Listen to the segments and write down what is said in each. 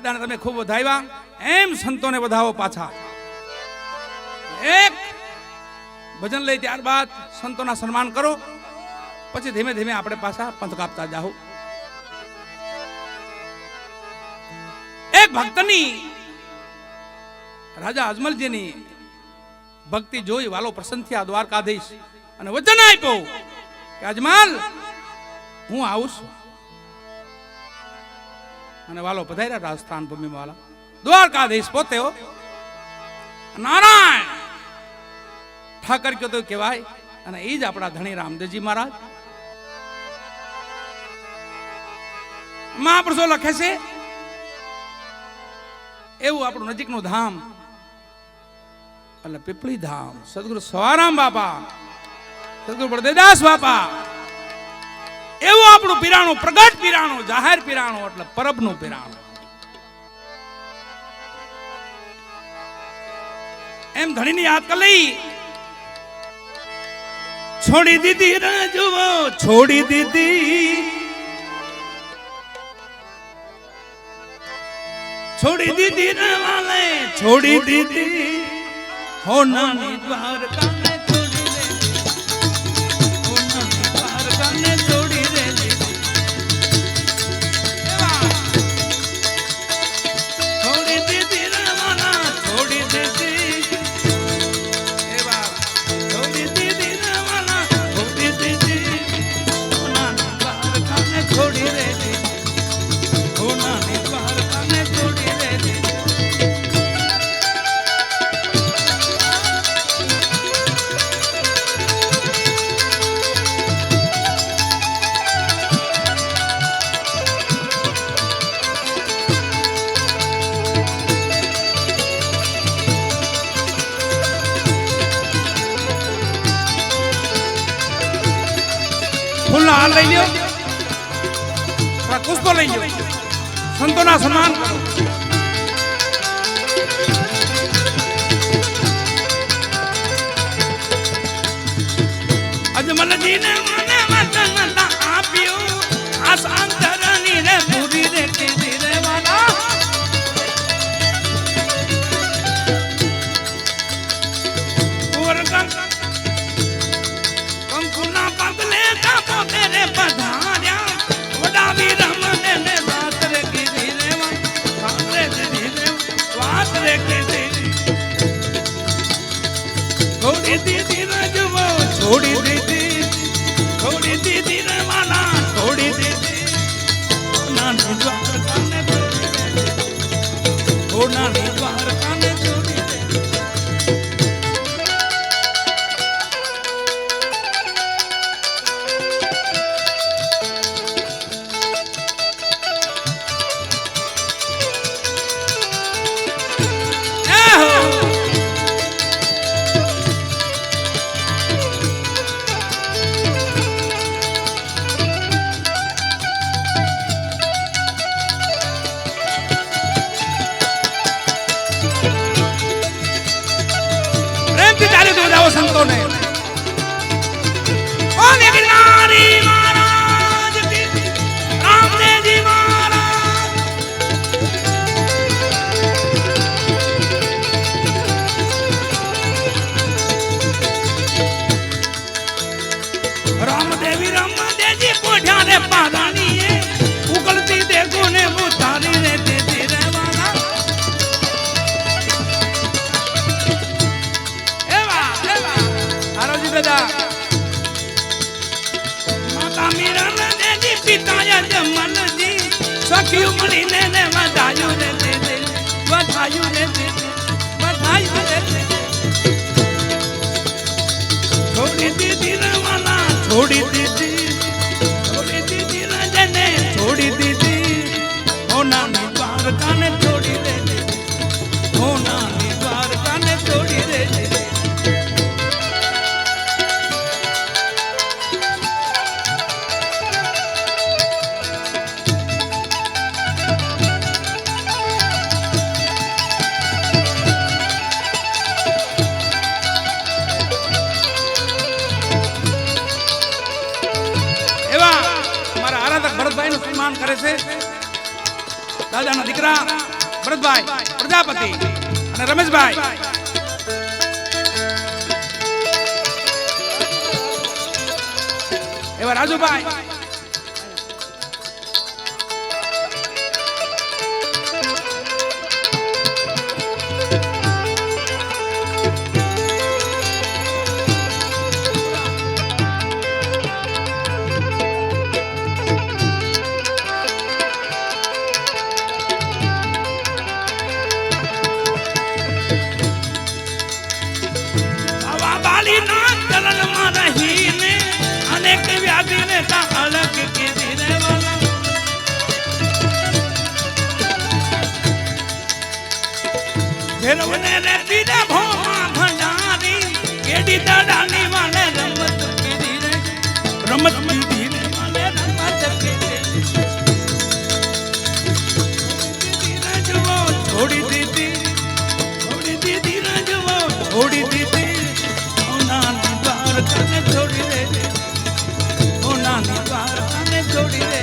દાદાને તમે ખૂબ વધાવ્યા, એમ સંતોને વધાવો પાછા. એક ભજન લઈ ત્યારબાદ સંતોના સન્માન કરો, પછી ધીમે ધીમે આપણે પાછા પંથ કાપતા જાઓ. એક ભક્તની રાજા અજમલજીની ભક્તિ જોઈ વાલો પ્રસન્ન થયા દ્વારકાધીશ અને વચન આપ્યો કે અજમલ હું આવું છું. અને વાલો પધાર્યા રાજસ્થાન ભૂમિમાં વાલા દ્વારકાધીશ પોતે હો નારાયણ ઠાકર કયો તો કહેવાય. અને એ જ આપણા ધણી રામદેવજી મહારાજ. મહાપુરુષો લખે છે એવું આપણું નજીકનું ધામ એટલે પીપળી ધામ. સદગુરુ સવારામ બાપા, સદગુરુ બળદેવદાસ બાપા, એવું આપણું પીરાણું, પ્રગટ પીરાણું, જાહેર પીરાણું એટલે પરબનું પીરાણું. એમ ધણીની યાદ કરી લઈ. છોડી દીધી રાજુઓ, છોડી દીધી, છોડી દીધી રવાલે, છોડી દીધી હોનાની દ્વારકાને છોડી દે, હોનાની દ્વારકાને છોડી દે. છોડી દીધી રવાલા, છોડી દીધી, છોડી દીધી રવાલા, છોડી દીધી હોનાની દ્વારકાને છોડી દે, હોનાની દ્વારકાને છોડી દે. ફૂલના લઈ લ્યો, પુષ્પો લઈ લ્યો, સંતોના સન્માન કરો. અજમલજીને મને વચન આપ્યું, આ સાંતરની રે પૂરી રે કીધી રે વાલા. કંકુના પગલે કાપો તેરે પધાર્યા, વડાવી રમને ને વાત રે કીધી રે વાત રે કીધી રે વાત રે કીધી. છોડી દીધી રજવો, છોડી દીધી, છોડી દીધી રે વાલા, છોડી દીધી નાની દ્વારકાને છોડી દે, ઓ નાની દ્વારકાને છોડી દે. સંતોને ઓને ગિરનારી મહારાજ કી, રામદેવજી મહારાજ. રામદેવજી પોઢ્યા રે પાદાની, ઉકલતી દેખો ને ઉતારી રે દીધી રે વાલા. દાદા માતા મીરા દેજી પિતા જમલજી, સખિયું મળીને ને વધાયું રે દીદી, વધાયું રે દીદી, વધાયું રે દીદી. છોડી દીધી રવાલા, છોડી દીધી, છોડી દીધી રજને, છોડી દીધી હોનાની દ્વારકાને છોડી દે, હોનાની દ્વારકાને છોડી દે. ભરતભાઈ નું સન્માન કરે છે દાદાના દીકરા ભરતભાઈ પ્રજાપતિ અને રમેશભાઈ એવા રાજુભાઈ ભેરવને રે પીડે ભોમા ભંડારી કેડી દાડાની વાલે રમત કીધી રે રમત કીધી રે વાલે રમત કીધી જવો છોડી દીધી રે જવો છોડી દીધી ઓનાની દ્વારકાને છોડી દે ઓનાની દ્વારકાને છોડી દે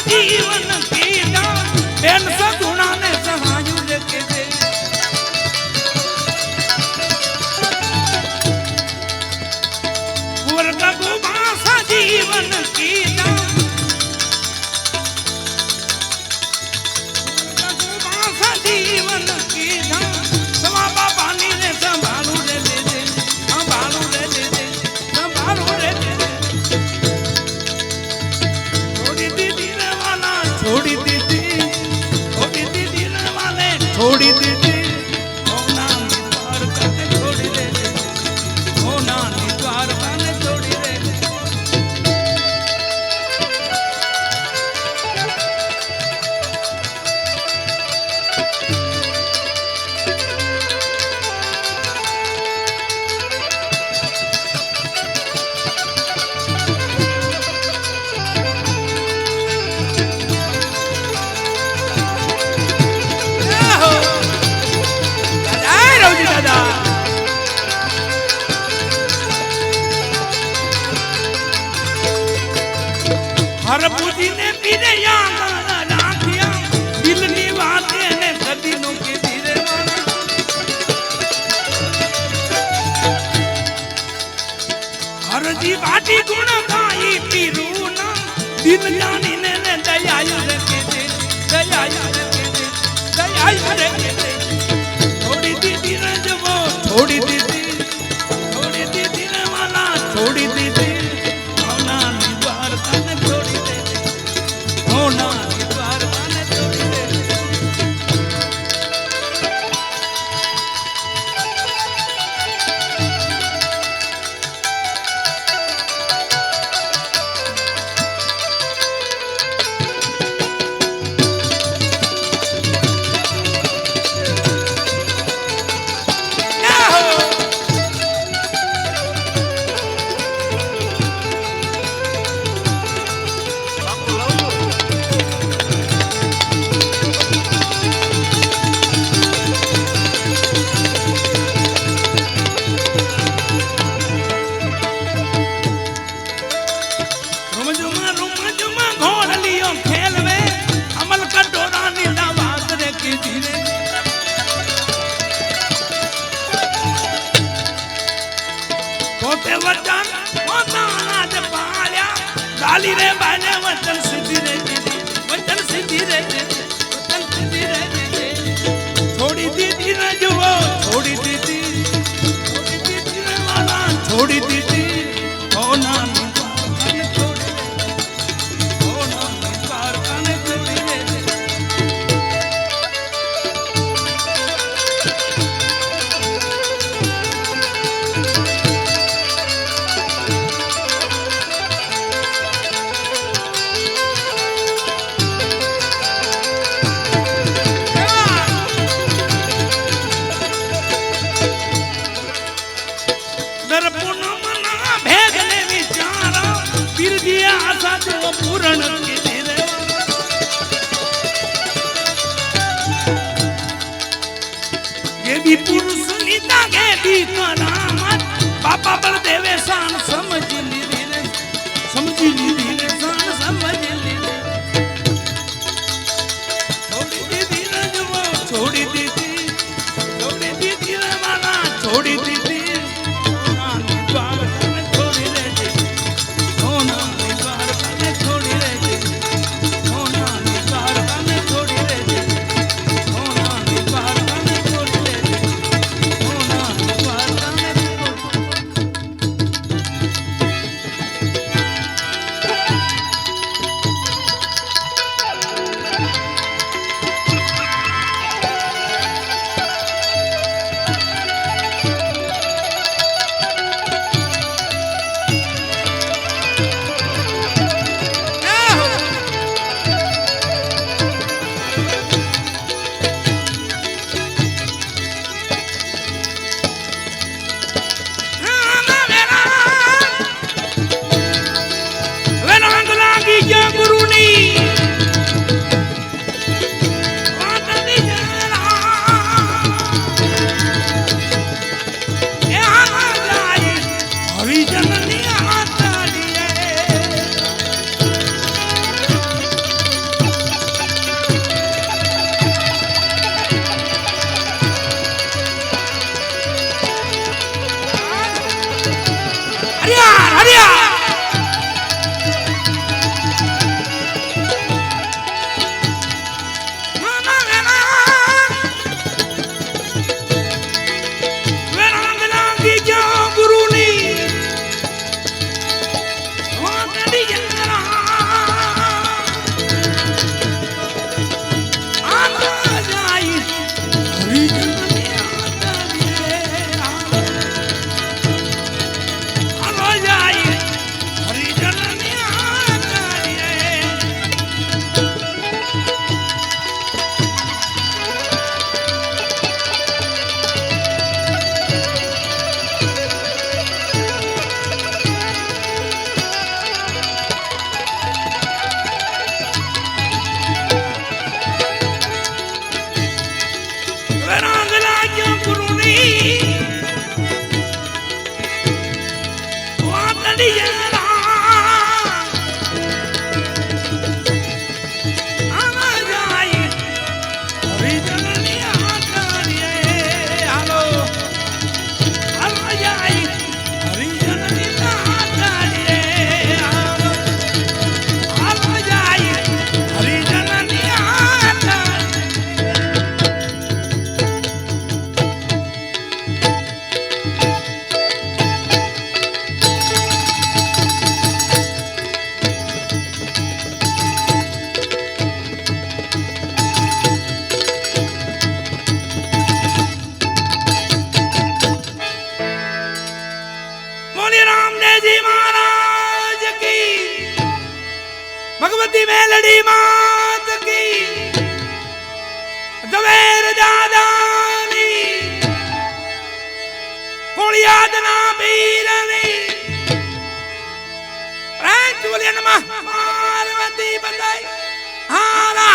जीवन कीड़ा बेन सगुणा ने सहायु लेके दे वर्ग गुबासा जीवन कीड़ा वर्ग गुबासा जीवन कीड़ा समा बाबा नी ने संभालू रे दे संभालू रे दे संभालू रे दे छोड़ी दीदी वाले छोड़ी दीदी होना निद्वार करके छोड़ी दे होना निद्वार करके छोड़ी दे हर पूजी ने पीरे याद राखिया दिल नी बाते ने कदी नो के धीरे वाला हर जी बाटी गुण गाई पीरू ना दिन जानी ने दयायु रे के दे दयायु रे के दे दयायु रे के दे छोड़ी दीदी रजवो छोड़ी दीदी रे वाला छोड़ी दीदी होना વચન પોતાના જ પાળ્યા ગાલી રે બાને વચન સીધી રે વચન સીધી રે વચન સીધી રે છોડી દીધી ને જુઓ છોડી દીધી રે વાલા છોડી દીધી હોના નિવારકાને છોડી રે હોના નિવારકાને છોડી રે પૂરણ કીધી રે ये भी पुरुष नीता के भी करामत बापा बलदेवे शान समझ लीधी रे समझी लीधी रे शान समझ लीधी छोड़ी दीदी रे जुओ छोड़ी दीदी रे वाला छोड़ी दीदी भगवती मेलडी मात की जवेर दादानी कोलियादना बीरनी राजवलियन पार्वती बताई हारा